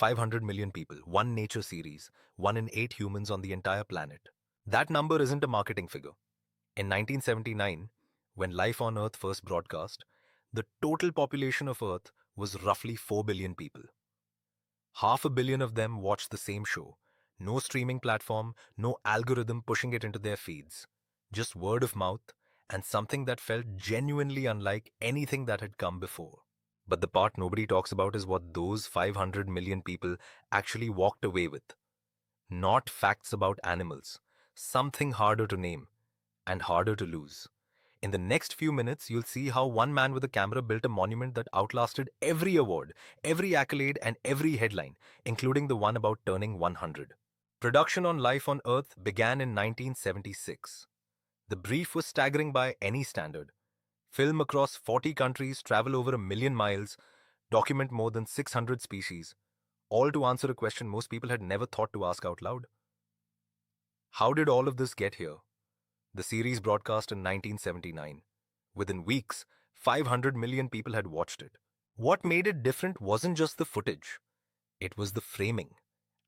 500 million people, one nature series, 1 in 8 humans on the entire planet. That number isn't a marketing figure. In 1979, when Life on Earth first broadcast, the total population of Earth was roughly 4 billion people. 500 million of them watched the same show. No streaming platform, no algorithm pushing it into their feeds. Just word of mouth and something that felt genuinely unlike anything that had come before. But the part nobody talks about is what those 500 million people actually walked away with. Not facts about animals, something harder to name and harder to lose. In the next few minutes, you'll see how one man with a camera built a monument that outlasted every award, every accolade, and every headline, including the one about turning 100. Production on Life on Earth began in 1976. The brief was staggering by any standard. Film across 40 countries, travel over 1 million miles, document more than 600 species, all to answer a question most people had never thought to ask out loud. How did all of this get here? The series broadcast in 1979. Within weeks, 500 million people had watched it. What made it different wasn't just the footage. It was the framing.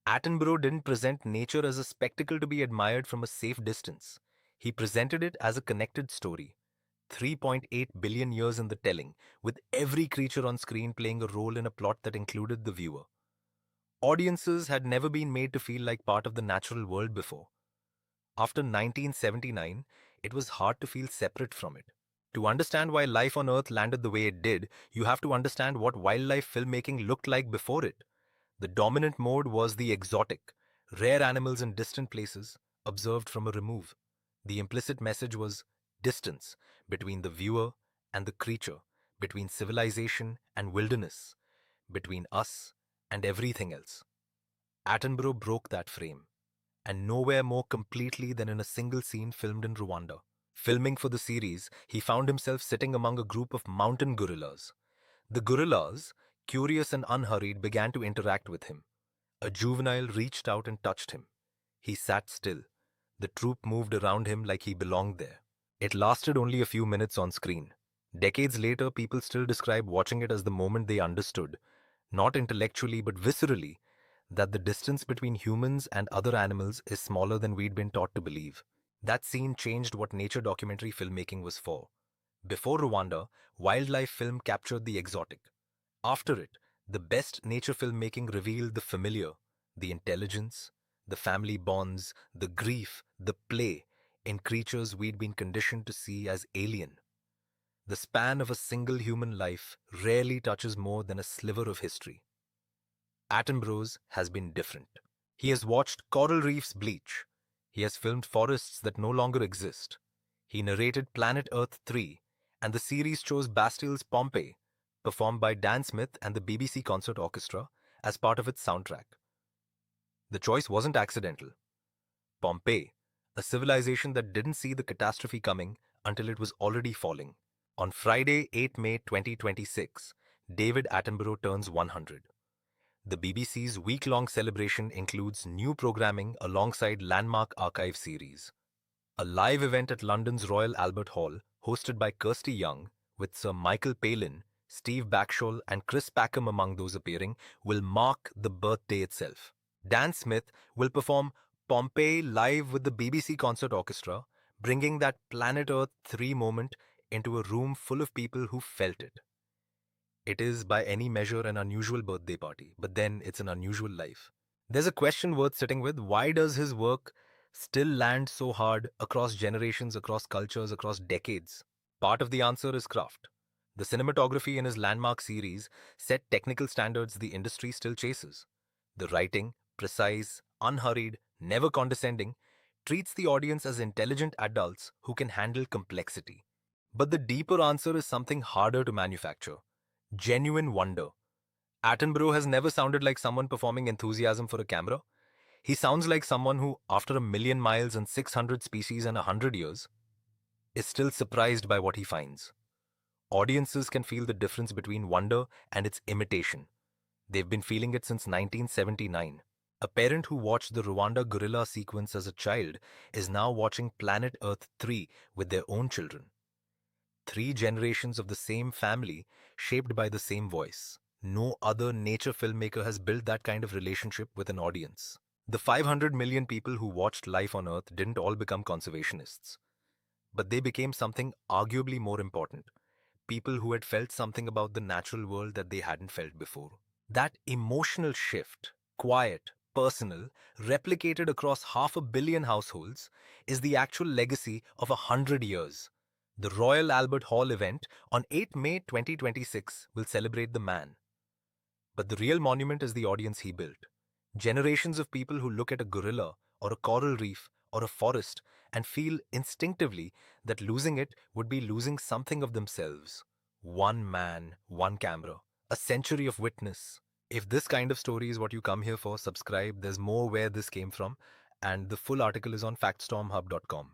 Attenborough didn't present nature as a spectacle to be admired from a safe distance. He presented it as a connected story. 3.8 billion years in the telling, with every creature on screen playing a role in a plot that included the viewer. Audiences had never been made to feel like part of the natural world before. After 1979, it was hard to feel separate from it. To understand why Life on Earth landed the way it did, you have to understand what wildlife filmmaking looked like before it. The dominant mode was the exotic, rare animals in distant places, observed from a remove. The implicit message was distance between the viewer and the creature, between civilization and wilderness, between us and everything else. Attenborough broke that frame, and nowhere more completely than in a single scene filmed in Rwanda. Filming for the series, he found himself sitting among a group of mountain gorillas. The gorillas, curious and unhurried, began to interact with him. A juvenile reached out and touched him. He sat still. The troop moved around him like he belonged there. It lasted only a few minutes on screen. Decades later, people still describe watching it as the moment they understood, not intellectually but viscerally, that the distance between humans and other animals is smaller than we'd been taught to believe. That scene changed what nature documentary filmmaking was for. Before Rwanda, wildlife film captured the exotic. After it, the best nature filmmaking revealed the familiar, the intelligence, the family bonds, the grief, the play in creatures we'd been conditioned to see as alien. The span of a single human life rarely touches more than a sliver of history. Attenborough's has been different. He has watched coral reefs bleach. He has filmed forests that no longer exist. He narrated Planet Earth 3, and the series chose Bastille's Pompeii, performed by Dan Smith and the BBC Concert Orchestra, as part of its soundtrack. The choice wasn't accidental. Pompeii, a civilization that didn't see the catastrophe coming until it was already falling. On Friday, 8 May 2026, David Attenborough turns 100. The BBC's week-long celebration includes new programming alongside landmark archive series. A live event at London's Royal Albert Hall, hosted by Kirsty Young, with Sir Michael Palin, Steve Backshall and Chris Packham among those appearing, will mark the birthday itself. Dan Smith will perform Pompeii live with the BBC Concert Orchestra, bringing that Planet Earth 3 moment into a room full of people who felt it. It is, by any measure, an unusual birthday party, but then it's an unusual life. There's a question worth sitting with. Why does his work still land so hard across generations, across cultures, across decades? Part of the answer is craft. The cinematography in his landmark series set technical standards the industry still chases. The writing, precise, unhurried, never condescending, treats the audience as intelligent adults who can handle complexity. But the deeper answer is something harder to manufacture. Genuine wonder. Attenborough has never sounded like someone performing enthusiasm for a camera. He sounds like someone who, after 1 million miles and 600 species and 100 years, is still surprised by what he finds. Audiences can feel the difference between wonder and its imitation. They've been feeling it since 1979. A parent who watched the Rwanda gorilla sequence as a child is now watching Planet Earth 3 with their own children. 3 generations of the same family, shaped by the same voice. No other nature filmmaker has built that kind of relationship with an audience. The 500 million people who watched Life on Earth didn't all become conservationists, but they became something arguably more important: people who had felt something about the natural world that they hadn't felt before. That emotional shift, quiet, personal, replicated across 500 million households, is the actual legacy of 100 years. The Royal Albert Hall event on 8 May 2026 will celebrate the man. But the real monument is the audience he built. Generations of people who look at a gorilla or a coral reef or a forest and feel instinctively that losing it would be losing something of themselves. One man, one camera, a century of witness. If this kind of story is what you come here for, subscribe. There's more where this came from, and the full article is on factstormhub.com.